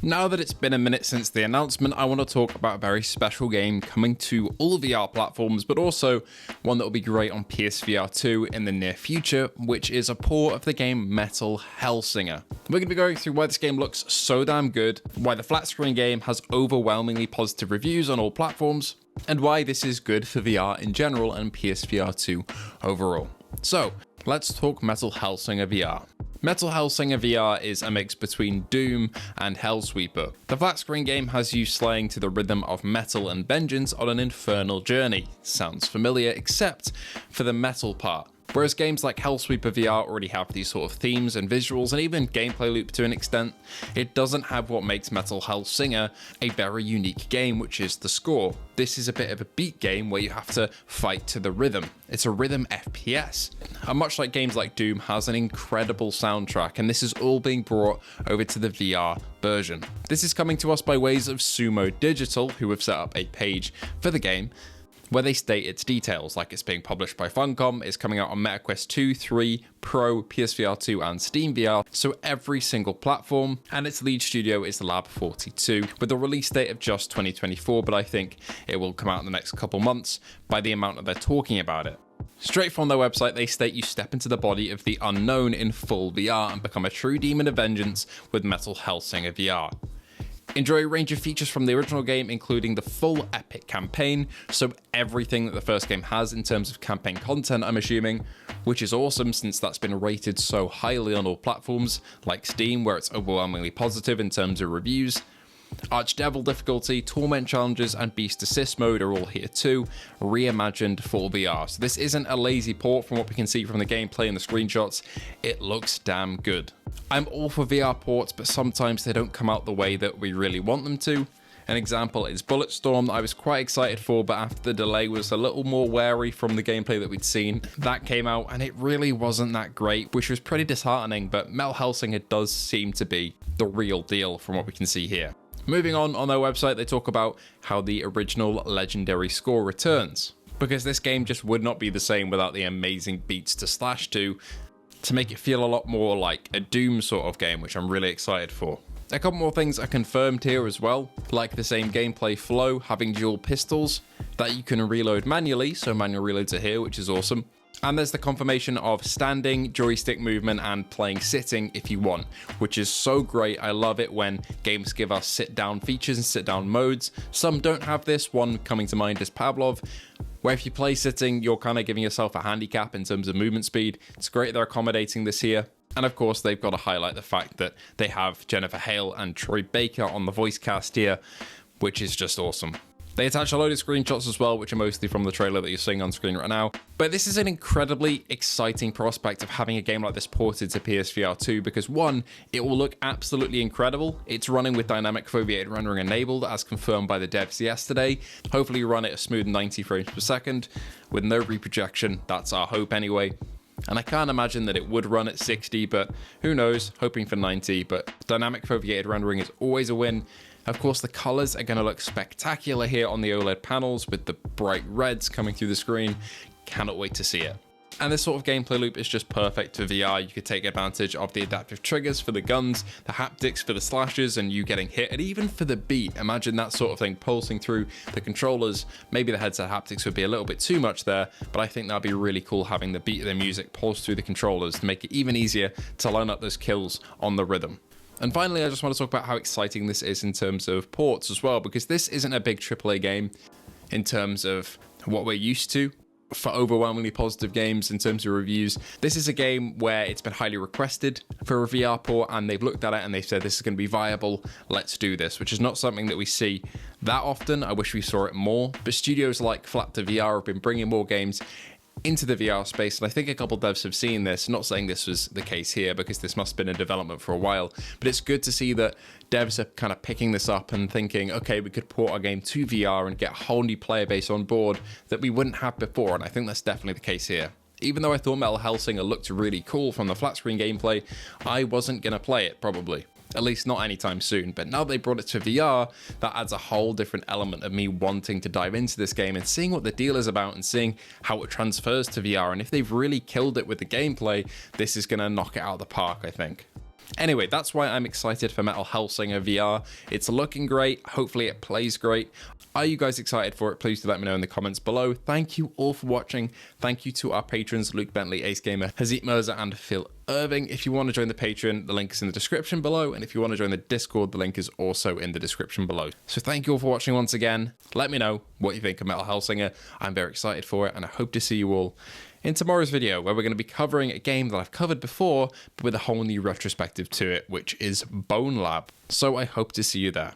Now that it's been a minute since the announcement, I want to talk about a very special game coming to all VR platforms, but also one that will be great on PSVR2 in the near future, which is a port of the game Metal Hellsinger. We're going to be going through why this game looks so damn good, why the flat screen game has overwhelmingly positive reviews on all platforms, and why this is good for VR in general and PSVR2 overall. So, let's talk Metal Hellsinger VR. Metal Hellsinger VR is a mix between Doom and Hellsweeper. The flat screen game has you slaying to the rhythm of metal and vengeance on an infernal journey. Sounds familiar, except for the metal part. Whereas games like Hellsweeper VR already have these sort of themes and visuals and even gameplay loop to an extent, it doesn't have what makes Metal Hellsinger a very unique game, which is the score. This is a bit of a beat game where you have to fight to the rhythm. It's a rhythm FPS. And much like games like Doom, has an incredible soundtrack, and this is all being brought over to the VR version. This is coming to us by ways of Sumo Digital, who have set up a page for the game, where they state its details, like it's being published by Funcom, it's coming out on MetaQuest 2, 3, Pro, PSVR2 and Steam VR, so every single platform, and its lead studio is Lab 42, with a release date of just 2024, but I think it will come out in the next couple months by the amount that they're talking about it. Straight from their website, they state you step into the body of the unknown in full VR and become a true demon of vengeance with Metal Hellsinger VR. Enjoy a range of features from the original game, including the full epic campaign, so everything that the first game has in terms of campaign content, I'm assuming, which is awesome since that's been rated so highly on all platforms, like Steam, where it's overwhelmingly positive in terms of reviews. Archdevil difficulty, Torment challenges, and Beast Assist mode are all here too, reimagined for VR. So this isn't a lazy port from what we can see from the gameplay and the screenshots, it looks damn good. I'm all for VR ports, but sometimes they don't come out the way that we really want them to. An example is Bulletstorm that I was quite excited for, but after the delay was a little more wary from the gameplay that we'd seen. That came out and it really wasn't that great, which was pretty disheartening, but Metal Hellsinger does seem to be the real deal from what we can see here. Moving on their website, they talk about how the original legendary score returns, because this game just would not be the same without the amazing beats to slash to make it feel a lot more like a Doom sort of game, which I'm really excited for. A couple more things are confirmed here as well, like the same gameplay flow, having dual pistols that you can reload manually, so manual reloads are here, which is awesome. And there's the confirmation of standing, joystick movement, and playing sitting if you want, which is so great. I love it when games give us sit-down features and sit-down modes. Some don't have this. One coming to mind is Pavlov, where if you play sitting, you're kind of giving yourself a handicap in terms of movement speed. It's great they're accommodating this here. And of course, they've got to highlight the fact that they have Jennifer Hale and Troy Baker on the voice cast here, which is just awesome. They attach a load of screenshots as well, which are mostly from the trailer that you're seeing on screen right now. But this is an incredibly exciting prospect of having a game like this ported to PSVR 2 because one, it will look absolutely incredible. It's running with dynamic foveated rendering enabled as confirmed by the devs yesterday. Hopefully you run at a smooth 90 frames per second with no reprojection. That's our hope anyway. And I can't imagine that it would run at 60, but who knows, hoping for 90. But dynamic foveated rendering is always a win. Of course, the colors are going to look spectacular here on the OLED panels with the bright reds coming through the screen. Cannot wait to see it. And this sort of gameplay loop is just perfect for VR. You could take advantage of the adaptive triggers for the guns, the haptics for the slashes, and you getting hit, and even for the beat. Imagine that sort of thing pulsing through the controllers. Maybe the headset haptics would be a little bit too much there, but I think that'd be really cool having the beat of the music pulse through the controllers to make it even easier to line up those kills on the rhythm. And finally, I just want to talk about how exciting this is in terms of ports as well, because this isn't a big AAA game in terms of what we're used to for overwhelmingly positive games in terms of reviews. This is a game where it's been highly requested for a VR port, and they've looked at it and they've said this is going to be viable, let's do this, which is not something that we see that often. I wish we saw it more, but studios like Flapper VR have been bringing more games into the VR space, and I think a couple devs have seen this. Not saying this was the case here because this must have been in development for a while, but it's good to see that devs are kind of picking this up and thinking, okay, we could port our game to VR and get a whole new player base on board that we wouldn't have before, and I think that's definitely the case here. Even though I thought Metal Hellsinger looked really cool from the flat screen gameplay, I wasn't going to play it, probably. At least not anytime soon, but now they brought it to VR, that adds a whole different element of me wanting to dive into this game and seeing what the deal is about and seeing how it transfers to VR, and if they've really killed it with the gameplay, this is going to knock it out of the park, I think. Anyway, that's why I'm excited for Metal Hellsinger VR. It's looking great. Hopefully it plays great. Are you guys excited for it? Please do let me know in the comments below. Thank you all for watching. Thank you to our patrons, Luke Bentley, Ace Gamer, Hazit Mirza, and Phil Irving. If you want to join the Patreon, the link is in the description below. And if you want to join the Discord, the link is also in the description below. So thank you all for watching once again. Let me know what you think of Metal Hellsinger. I'm very excited for it, and I hope to see you all in tomorrow's video, where we're going to be covering a game that I've covered before, but with a whole new retrospective to it, which is Bone Lab. So I hope to see you there.